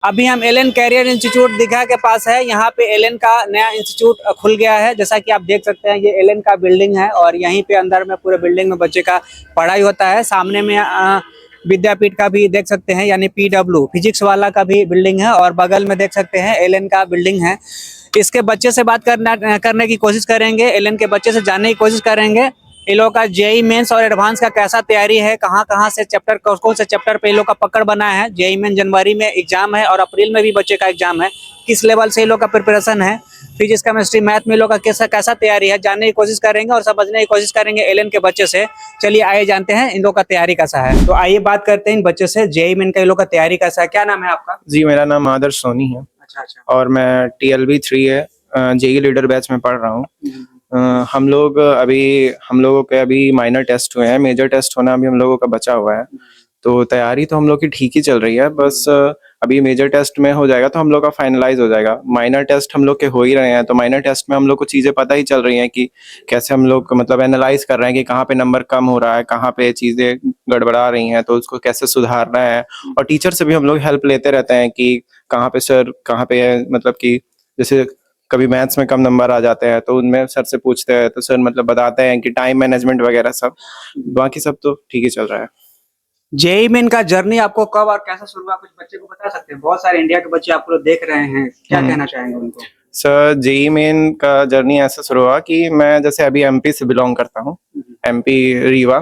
अभी हम Elon career institute Digha के पास है। यहाँ पे एलन का नया इंस्टीट्यूट खुल गया है। जैसा कि आप देख सकते हैं ये एलन का बिल्डिंग है और यहीं पे अंदर में पूरे बिल्डिंग में बच्चे का पढ़ाई होता है। सामने में विद्यापीठ का भी देख सकते हैं, यानी PW फिजिक्स वाला का भी बिल्डिंग है और बगल में देख सकते हैं एलन का बिल्डिंग है। इसके बच्चे से बात करने की कोशिश करेंगे, एलन के बच्चे से जानने की कोशिश करेंगे ये लोग का जेईई मेंस और एडवांस का कैसा तैयारी है, कहाँ से चैप्टर, कौन से चैप्टर पे ये लोग का पकड़ बना है। जेईई मेंस जनवरी में एग्जाम है और अप्रैल में भी बच्चे का एग्जाम है। किस लेवल से ये लोग का प्रिपरेशन है, फिजिक्स केमिस्ट्री मैथ में लोग का कैसा तैयारी है, जानने की कोशिश करेंगे और समझने की कोशिश करेंगे एलन के बच्चे से। चलिए आइए जानते हैं इन लोग का तैयारी कैसा है। तो आइए बात करते हैं इन बच्चे से, जेईई मेंस का इन लोग का तैयारी कैसा है। क्या नाम है आपका? जी, मेरा नाम आदर्श सोनी है। अच्छा। और मैं TLB 3 है, जेईई लीडर बैच में पढ़ रहा हूँ। हम लोगों के अभी माइनर टेस्ट हुए हैं, मेजर टेस्ट होना अभी हम लोगों का बचा हुआ है। तो तैयारी तो हम लोग की ठीक ही चल रही है, बस अभी मेजर टेस्ट में हो जाएगा तो हम लोग का फाइनलाइज हो जाएगा। माइनर टेस्ट हम लोग के हो ही रहे हैं, तो माइनर टेस्ट में हम लोग को चीज़ें पता ही चल रही हैं कि कैसे हम लोग मतलब एनालाइज कर रहे हैं कि कहाँ पे नंबर कम हो रहा है, कहाँ पे चीज़ें गड़बड़ा रही हैं, तो उसको कैसे सुधारना है। और टीचर से भी हम लोग हेल्प लेते रहते हैं कि कहाँ पे सर, कहाँ पे मतलब कि जैसे कभी मैथ्स में कम नंबर आ जाते हैं तो उनमें सर से पूछते हैं, तो सर मतलब बताते हैं कि टाइम मैनेजमेंट वगैरह सब। बाकी सब तो ठीक ही चल रहा है। जेईई मेन का जर्नी आपको कब और कैसा शुरू हुआ, कुछ बच्चे को बता सकते हैं? बहुत सारे इंडिया के बच्चे आप लोग देख रहे हैं, क्या कहना चाहेंगे उनको? सर, जेईई मेन का जर्नी ऐसा शुरू हुआ कि मैं जैसे अभी MP से बिलोंग करता हूँ, MP रीवा।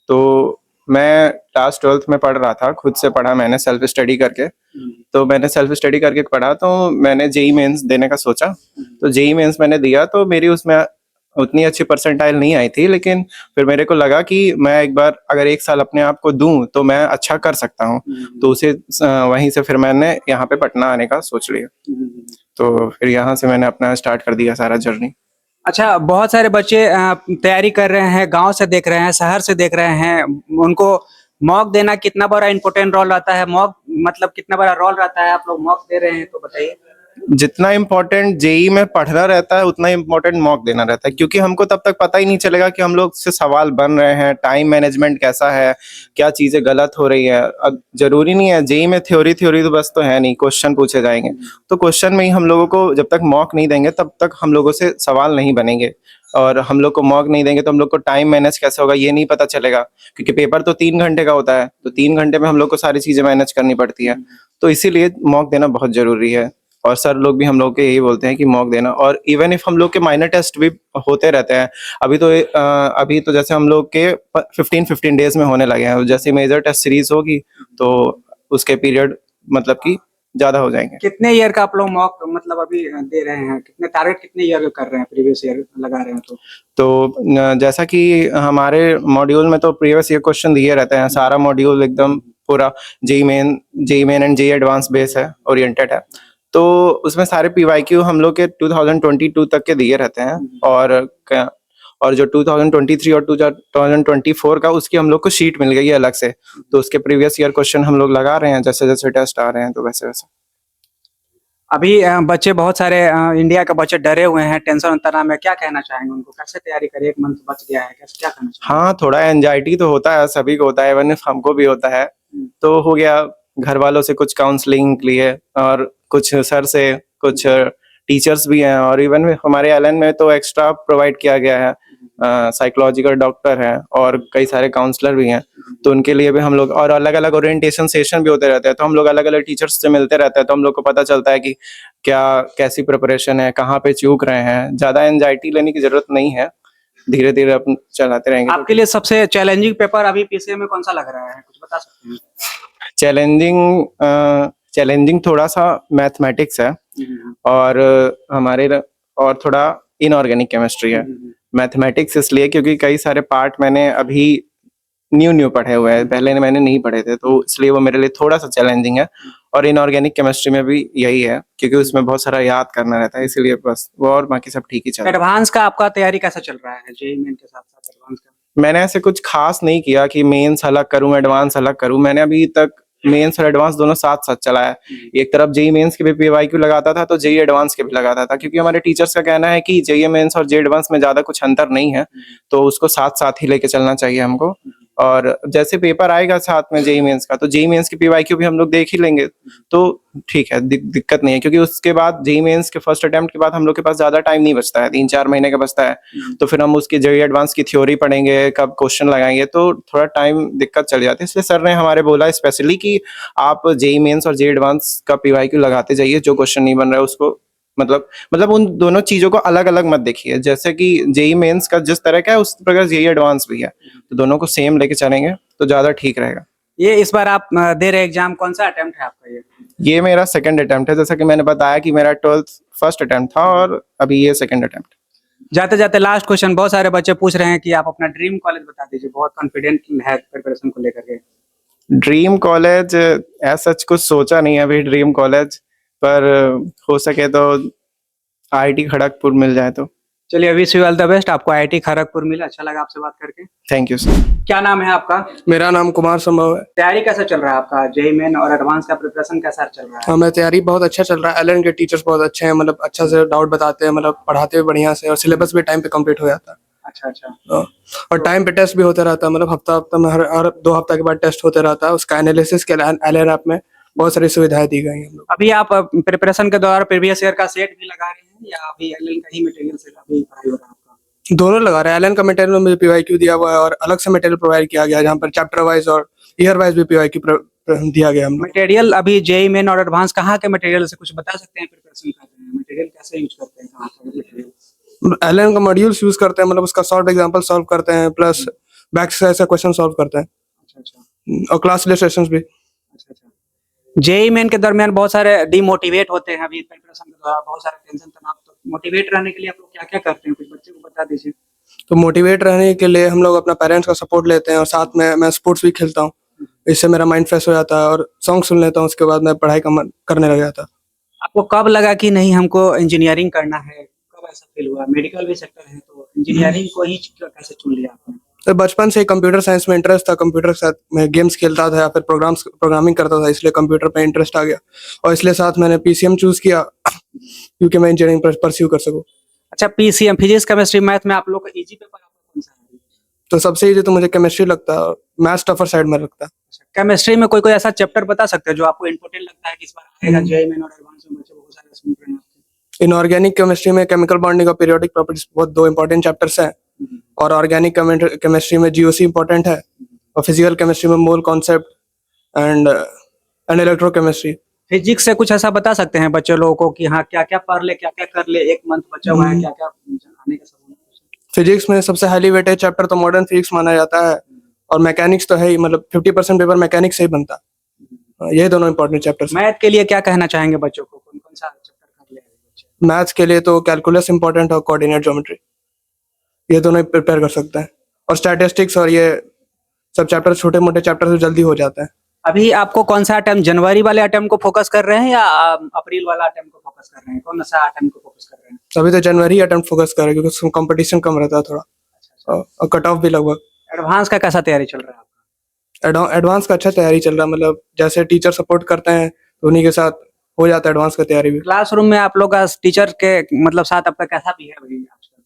तो मैं क्लास 12th में पढ़ रहा था, खुद से पढ़ा मैंने सेल्फ स्टडी करके। तो मैंने सेल्फ स्टडी करके पढ़ा, तो मैंने जेईई मेंस देने का सोचा। तो जेईई मेंस मैंने दिया, तो मेरी उसमें उतनी अच्छी परसेंटाइल नहीं आई थी, लेकिन फिर मेरे को लगा कि मैं एक बार अगर 1 साल अपने आप को दूं तो मैं अच्छा कर सकता हूं। तो वहीं से फिर मैंने यहाँ पे पटना आने का सोच लिया। तो फिर यहाँ से मैंने अपना स्टार्ट कर दिया सारा जर्नी। अच्छा, बहुत सारे बच्चे तैयारी कर रहे हैं, गांव से देख रहे हैं, शहर से देख रहे हैं। उनको मॉक देना कितना बड़ा इम्पोर्टेंट रोल रहता है, मॉक मतलब कितना बड़ा रोल रहता है, आप लोग मॉक दे रहे हैं तो बताइए। जितना इम्पोर्टेंट जेईई में पढ़ना रहता है उतना इम्पोर्टेंट मॉक देना रहता है, क्योंकि हमको तब तक पता ही नहीं चलेगा कि हम लोग से सवाल बन रहे हैं, टाइम मैनेजमेंट कैसा है, क्या चीजें गलत हो रही है। अब जरूरी नहीं है जेईई में थ्योरी तो बस तो है नहीं, क्वेश्चन पूछे जाएंगे। तो क्वेश्चन में ही हम लोगों को जब तक मॉक नहीं देंगे तब तक हम लोगों से सवाल नहीं बनेंगे। और हम लोग को मॉक नहीं देंगे तो हम लोग को टाइम मैनेज कैसे होगा ये नहीं पता चलेगा, क्योंकि पेपर तो 3 घंटे का होता है, तो 3 घंटे में हम लोग को सारी चीजें मैनेज करनी पड़ती है। तो इसीलिए मॉक देना बहुत जरूरी है। और सर लोग भी हम लोग के यही बोलते हैं कि मॉक देना। और इवन इफ हम लोग के माइनर टेस्ट भी होते रहते हैं, अभी तो जैसे हम लोग के 15 डेज में होने लगे हैं। जैसे मेजर टेस्ट सीरीज होगी तो उसके पीरियड मतलब कि ज्यादा हो जाएंगे। कितने ईयर का आप लोग मॉक मतलब अभी दे रहे हैं, कितने टारगेट कितने ईयर का कर रहे हैं, प्रीवियस ईयर लगा रहे हैं? तो जैसा कि हमारे मॉड्यूल में तो प्रीवियस ईयर क्वेश्चन दिए रहते हैं, सारा मॉड्यूल एकदम पूरा JEE main and JEE advance base है, ओरिएंटेड है। तो उसमें सारे PYQ हम लोग के 2022 तक के दिए रहते हैं। और जो 2023 और 2024 का उसकी हम लोग को शीट मिल गई है अलग से। तो उसके प्रीवियस ईयर क्वेश्चन हम लोग लगा रहे हैं, जैसे जैसे टेस्ट आ रहे हैं तो वैसे वैसे। अभी बच्चे बहुत सारे इंडिया के बच्चे डरे हुए हैं, टेंशन तनाव में, क्या कहना चाहेंगे उनको? कैसे तैयारी करें, 1 मंथ बच गया है, कैसे क्या करना चाहिए? हाँ, थोड़ा एंजाइटी तो होता है, सभी को होता है, इवन हमको भी होता है। तो हो गया, घर वालों से कुछ काउंसलिंग लिए और कुछ सर से, कुछ टीचर्स भी हैं, और इवन हमारे एलन में तो एक्स्ट्रा प्रोवाइड किया गया है, साइकोलॉजिकल डॉक्टर हैं और कई सारे काउंसलर भी हैं। तो उनके लिए भी हम लोग, और अलग अलग ओरिएंटेशन सेशन भी होते रहते हैं, तो हम लोग अलग अलग टीचर्स से मिलते रहते हैं, तो हम लोग को पता चलता है कि कैसी प्रिपरेशन है, कहाँ पे चूक रहे हैं। ज्यादा एंजाइटी लेने की जरूरत नहीं है, धीरे धीरे अपन चलाते रहेंगे। आपके लिए सबसे चैलेंजिंग पेपर अभी पीसीए में कौन सा लग रहा है, कुछ बता सकते हैं? चैलेंजिंग थोड़ा सा मैथमेटिक्स है, और और थोड़ा इनऑर्गेनिक केमिस्ट्री है। मैथमेटिक्स इसलिए क्योंकि कई सारे पार्ट मैंने अभी न्यू पढ़े हुए हैं, पहले मैंने नहीं पढ़े थे, तो इसलिए वो मेरे लिए थोड़ा सा चैलेंजिंग है। और इनऑर्गेनिक केमिस्ट्री में भी यही है, क्योंकि उसमें बहुत सारा याद करना रहता है, इसीलिए बस वो, और बाकी सब ठीक ही चल रहा है। एडवांस का आपका तैयारी कैसा चल रहा है, जेईई मेन के साथ साथ एडवांस का? मैंने ऐसे कुछ खास नहीं किया कि मेंस अलग करूं एडवांस अलग करूं। मैंने अभी तक मेंस और एडवांस दोनों साथ साथ चलाया है। एक तरफ जेईई मेंस के भी PYQ लगाता था, तो जेईई एडवांस के भी लगाता था, क्योंकि हमारे टीचर्स का कहना है कि जेईई मेंस और जेईई एडवांस में ज्यादा कुछ अंतर नहीं है, तो उसको साथ साथ ही लेके चलना चाहिए हमको। और जैसे पेपर आएगा साथ में जेई मेंस का, तो जेई मेंस की पीवाईक्यू भी हम लोग देख ही लेंगे, तो ठीक है, दिक्कत नहीं है, क्योंकि उसके बाद जेई मेंस के फर्स्ट अटेम्प्ट के बाद हम लोग के पास ज्यादा टाइम नहीं बचता है, 3-4 महीने का बचता है। तो फिर हम उसकी जेई एडवांस की थ्योरी पढ़ेंगे, कब क्वेश्चन लगाएंगे, तो थोड़ा टाइम दिक्कत चल जाती है। इसलिए सर ने हमारे बोला स्पेशली कि आप जेई मेंस और जेई एडवांस का पीवाईक्यू लगाते जाइए, जो क्वेश्चन नहीं बन रहा है उसको मतलब उन दोनों चीजों को अलग अलग मत देखिए। जैसे कि जेई मेंस का जिस तरह का है उस प्रकार जेई एडवांस भी है, तो दोनों को सेम लेके चलेंगे तो ज्यादा ठीक रहेगा। ये इस बार आप दे रहे एग्जाम, कौन सा अटेम्प्ट है आपका ये मेरा सेकंड अटेम्प्ट है, जैसा कि मैंने बताया कि मेरा 12th फर्स्ट अटेम्प्ट था और अभी ये सेकंड अटेम्प्ट। जाते जाते लास्ट क्वेश्चन, बहुत सारे बच्चे पूछ रहे हैं कि आप अपना ड्रीम कॉलेज बता दीजिए, बहुत कॉन्फिडेंट है प्रिपरेशन को लेकर के। ड्रीम कॉलेज ऐसा कुछ सोचा नहीं है अभी ड्रीम कॉलेज, पर हो सके तो आईआईटी खड़गपुर मिल जाए तो। चलिए, wish you all the best, आपको आईआईटी खड़गपुर मिला। अच्छा लगा आपसे बात करके। Thank you sir. क्या नाम है आपका? मेरा नाम कुमार संभव है। तैयारी कैसा चल रहा है आपका? जेई मेन और एडवांस का प्रिपरेशन कैसा चल रहा है? हाँ, मैं तैयारी बहुत अच्छा चल रहा है। एलन के टीचर्स बहुत अच्छे हैं, मतलब अच्छा से डाउट बताते हैं, मतलब पढ़ाते हुए बढ़िया से, और सिलेबस भी टाइम पे कंप्लीट हो जाता है। अच्छा अच्छा। हाँ, और टाइम पे टेस्ट भी होता रहता है, मतलब हफ्ता में हर 2 हफ्ता के बाद टेस्ट होते रहता है। उसका एनालिसिस के लिए एलन ऐप में बहुत सारी सुविधाएं दी गई हैं हम लोग। अभी आप प्रिपरेशन के दौरान प्रीवियस ईयर का सेट भी लगा रहे हैं या अभी एलएन का ही मटेरियल से अभी पढ़ाई हो रहा है आपका? दोनों लगा रहे हैं। एलन का मटेरियल में मुझे पीवाईक्यू दिया हुआ है और अलग से मटेरियल प्रोवाइड किया गया है, जहाँ पर चैप्टर वाइज और ईयर वाइज भी पीवाईक्यू दिया गया है हम लोग। मटेरियल अभी जेई मेन और एडवांस कहाँ के मटेरियल से कुछ बता सकते हैं? प्रिपरेशन करते हैं मटेरियल कैसे यूज करते हैं, कहाँ का मटेरियल? एलन का मॉड्यूल्स यूज करते हैं, मतलब उसका सॉल्व एग्जांपल सॉल्व करते हैं, प्लस बैक एक्सरसाइज का क्वेश्चन सॉल्व करते हैं। अच्छा अच्छा। और क्लास इलस्ट्रेशंस भी। अच्छा अच्छा। जेई मेन के दरमियान बहुत सारे डिमोटिवेट होते हैं अभी प्रिपरेशन के दौरान, बहुत सारे टेंशन तनाव, तो मोटिवेट रहने के लिए आप लोग क्या क्या करते हैं, कुछ बच्चे को बता दीजिए। तो मोटिवेट रहने के लिए हम लोग अपना पेरेंट्स का सपोर्ट लेते हैं, और साथ में मैं स्पोर्ट्स भी खेलता हूँ। इससे मेरा माइंड फ्रेश हो जाता है, और सॉन्ग सुन लेता हूँ, उसके बाद मैं पढ़ाई का मन करने लग जाता। आपको कब लगा कि नहीं हमको इंजीनियरिंग करना है, कब ऐसा फील हुआ? मेडिकल भी सेक्टर है तो इंजीनियरिंग को ही कैसे चुन लिया आपने? तो बचपन से ही कंप्यूटर साइंस में इंटरेस्ट था, कंप्यूटर के साथ मैं गेम्स खेलता था या फिर प्रोग्रामिंग करता था, इसलिए कंप्यूटर पे इंटरेस्ट आ गया, और इसलिए साथ मैंने पीसीएम चूज किया क्योंकि मैं इंजीनियरिंग परस्यू कर सकूं। अच्छा, पीसीएम फिजिक्स केमिस्ट्री मैथ में आप लोग का इजी पेपर आपका कौन सा है? तो सबसे इजी तो मुझे केमिस्ट्री लगता है, मैथ्स टफर साइड में लगता है। केमिस्ट्री में कोई ऐसा चैप्टर बता सकते हैं जो आपको इंपॉर्टेंट लगता है कि इस बार आएगा जेईई मेन और एडवांस में, बच्चे बहुत सारे सुन रहे हैं आपके? इनऑर्गेनिक केमिस्ट्री में केमिकल बॉन्डिंग और पीरियोडिक प्रॉपर्टीज बहुत 2 इंपॉर्टेंट चैप्टर्स हैं, और ऑर्गेनिक केमिस्ट्री में जीओसी इंपॉर्टेंट है, और फिजिकल केमिस्ट्री में mole concept and electrochemistry. Physics से कुछ ऐसा बता सकते हैं बच्चे लोगों को कि हाँ क्या क्या पढ़ ले, क्या क्या कर ले, एक मंथ बचा हुआ है, क्या क्या आने का सब? फिजिक्स में सबसे हाईली वेटेड चैप्टर तो मॉडर्न फिजिक्स माना जाता है, और मैकेनिक्स तो है ही, मतलब 50% पेपर मैकेनिक्स से ही बनता है। ये दोनों इंपॉर्टेंट चैप्टर्स। मैथ के लिए क्या कहना चाहेंगे बच्चों को, कौन कौन सा चैप्टर कर ले बच्चे? मैथ्स के लिए तो कैलकुलस इंपॉर्टेंट और कोऑर्डिनेट ज्योमेट्री, ये दोनों ही प्रिपेयर कर सकते हैं। और स्टैटिस्टिक्स और ये सब चैप्टर छोटे मोटे चैप्टर से जल्दी हो जाते हैं। अभी आपको कौन सा अटेम्प्ट, जनवरी वाले अटेम्प्ट को फोकस कर रहे हैं या अप्रैल वाला अटेम्प्ट को फोकस कर रहे हैं? कौन सा अटेम्प्ट को फोकस कर रहे हैं? अभी तो जनवरी अटेम्प्ट फोकस कर रहे हैं, क्योंकि उसमें कंपटीशन कम रहता है थोड़ा, और कट ऑफ भी लगभग। एडवांस का कैसा तैयारी चल रहा है आपका? एडवांस का अच्छा तैयारी चल रहा है, मतलब जैसे टीचर सपोर्ट करते हैं तो उन्हीं के साथ हो जाता है एडवांस का तैयारी भी। क्लासरूम में आप लोग का टीचर के मतलब साथ आपका कैसा बिहेव है आजकल?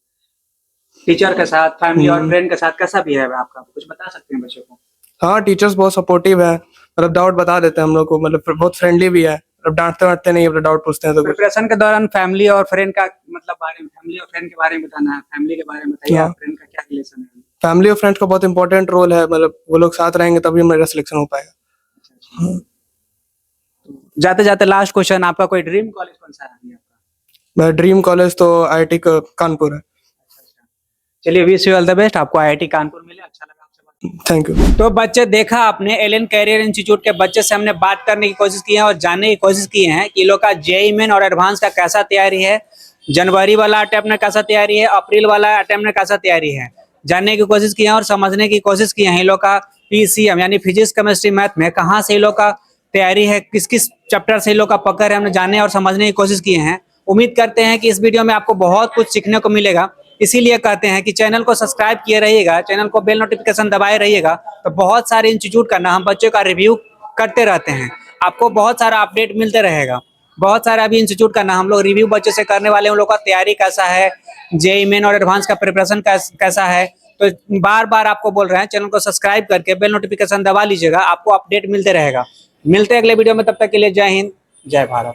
टीचर के साथ, फैमिली और फ्रेंड के साथ कैसा बिहेव है आपका, कुछ बता सकते हैं बच्चों को? हाँ, टीचर्स बहुत सपोर्टिव है, मतलब डाउट बता देते हैं हम लोग को, मतलब बहुत फ्रेंडली भी है, मतलब डांटते वाटते नहीं है, डाउट पूछते हैं तो। प्रिपरेशन के दौरान फैमिली और फ्रेंड का मतलब बारे में, फैमिली और फ्रेंड के बारे में बताना है, फैमिली के बारे में बताइए, हाँ। फ्रेंड का क्या रिलेशन है? फैमिली और फ्रेंड्स का बहुत इंपॉर्टेंट रोल है, मतलब वो लोग साथ रहेंगे तभी मेरा सिलेक्शन हो पाएगा। जाते जाते लास्ट क्वेश्चन, आपका कोई ड्रीम कॉलेज कौन सा है अभी आपका? मेरा ड्रीम कॉलेज तो आईआईटी कानपुर है। चलिए, wish you all the best, आपको आईआईटी कानपुर मिले। अच्छा लगा आपसे बात। Thank you. तो बच्चे, देखा आपने, एलन कैरियर इंस्टीट्यूट के बच्चे से हमने बात करने की कोशिश की है और जानने की कोशिश की है कि लोग का जेईई मेन और एडवांस का कैसा तैयारी है, जनवरी वाला अटेम्प्ट में कैसा तैयारी है, अप्रैल वाला अटेम्प्ट में कैसा तैयारी है, जानने की कोशिश की है और समझने की कोशिश की है। इन लोग का पीसीएम यानी फिजिक्स केमिस्ट्री मैथ में कहाँ से इन लोग का तैयारी है, किस किस चैप्टर से इन लोग का पकड़ है, हमने जानने और समझने की कोशिश की है। उम्मीद करते हैं कि इस वीडियो में आपको बहुत कुछ सीखने को मिलेगा, इसीलिए कहते हैं कि चैनल को सब्सक्राइब किए रहिएगा, चैनल को बेल नोटिफिकेशन दबाए रहिएगा। तो बहुत सारे इंस्टीट्यूट का ना हम बच्चों का रिव्यू करते रहते हैं, आपको बहुत सारा अपडेट मिलते रहेगा। बहुत सारे अभी इंस्टीट्यूट का ना हम लोग रिव्यू बच्चे से करने वाले हैं, उन लोग का तैयारी कैसा है, जेईई मेन और एडवांस का प्रिपरेशन कैसा है। तो बार बार आपको बोल रहे हैं चैनल को सब्सक्राइब करके बेल नोटिफिकेशन दबा लीजिएगा, आपको अपडेट मिलते रहेगा। मिलते हैं अगले वीडियो में, तब तक के लिए जय हिंद, जय भारत।